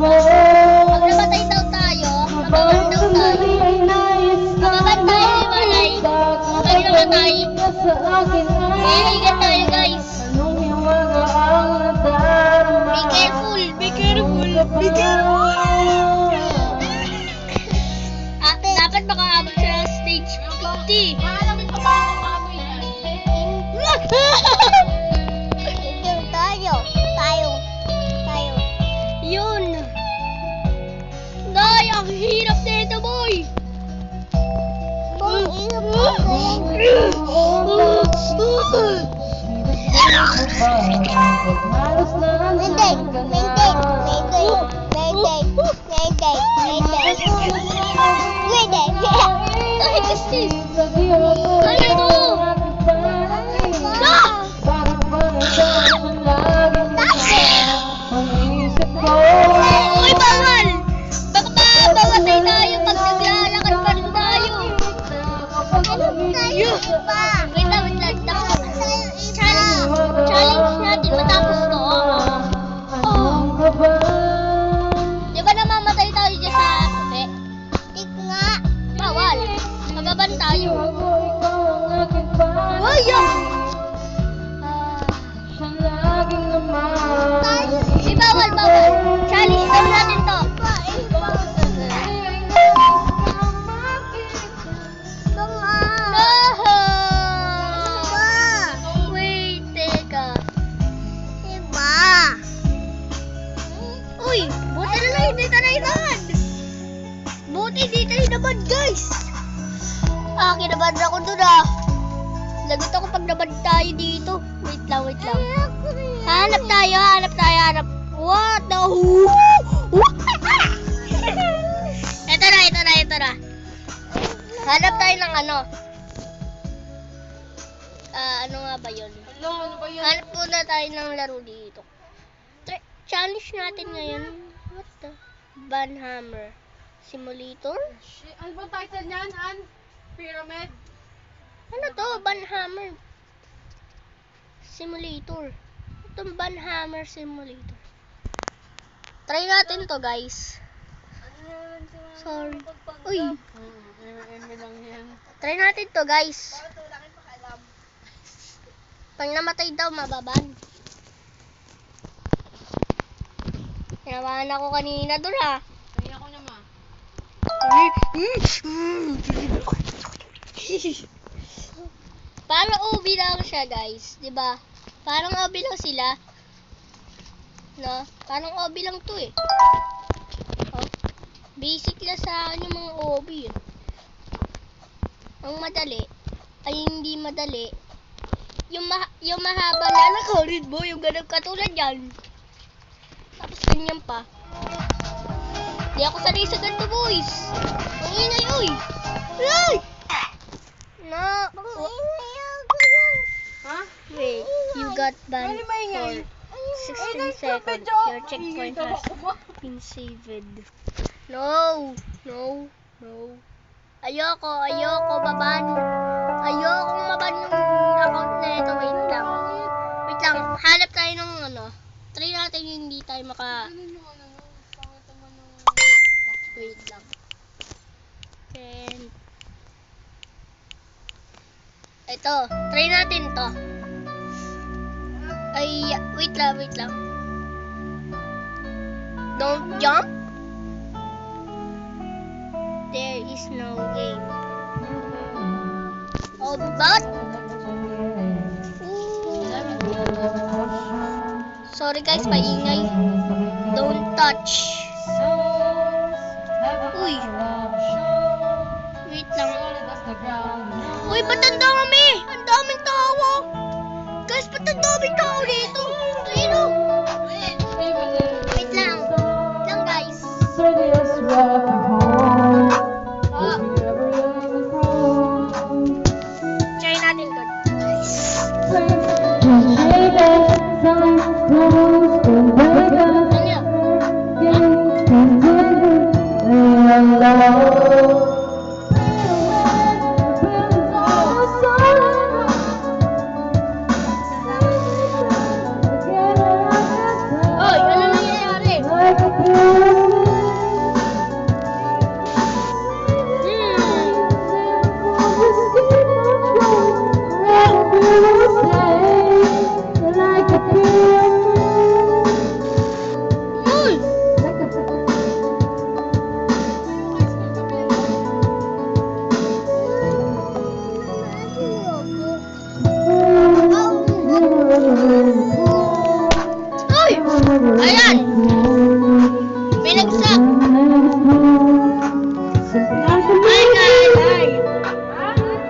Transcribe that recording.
Pag namatay daw tayo, mababan daw tayo. Mababan tayo, di ba, guys? Pag namatay, kaya ingat tayo, guys. Be careful, be careful, be careful. Dapat makaabot sa stage 50. Maalamin ko ba kung paano yan? Yun. Day, ang hirap nito, boy. Ay, kasi. Ano to? Uy, bawal! Baka mamatay tayo pag naglalakad pa rin tayo. Wait lang. Challenge natin matapos to. Di ba namamatay tayo dyan sa kape? Bawal. Mababan tayo. Uy, Di bawal. Challenge daw natin to. Wait, teka. Uy, buti na lang hindi tayo naman. Buti hindi tayo naman, guys. Kinabahan ako dun Lagot ako pag nabad tayo dito. Wait lang. Hanap tayo. What the Ito na. Hanap tayo ng ano. Ano nga ba yun? Ano ba yan? Hanap muna tayo ng laro dito. Challenge natin ngayon. What the? Banhammer Simulator? Ano ba title niyan, Ann? Pyramid? Ano to? Banhammer Simulator. Itong Banhammer Simulator. Try natin to, guys. Sorry. Uy. Try natin to, guys. Pag namatay daw, mababan. Tinawahan ako kanina doon Kaya ako naman. Parang OB lang siya, guys. Diba? Parang OB lang sila. No? Parang OB lang to Basic lang sa akin yung mga OB Ang madali ay hindi madali. Yung mahaba na nakarid mo, yung ganun katulad yan. Tapos ganyan pa. Di ako sanay sa ganito, boys. Ang ingay, uy. Ay! No. Ha? Wait, you got banned Ano ba ingay? for 16 seconds. Your checkpoint has been saved. No. Ayoko maban. Ayokong maban yung account na ito. Wait lang. Hanap tayo ng ano. Try natin yung hindi tayo Wait lang. Ito. Try natin to. Ay, wait lang. Don't jump. There is no game. Oh, but sorry guys, maingay. Don't touch. Uy. Wait lang. Uy, ba't ang dami? Ang daming tao. Guys, ba't ang daming tao dito? Ayun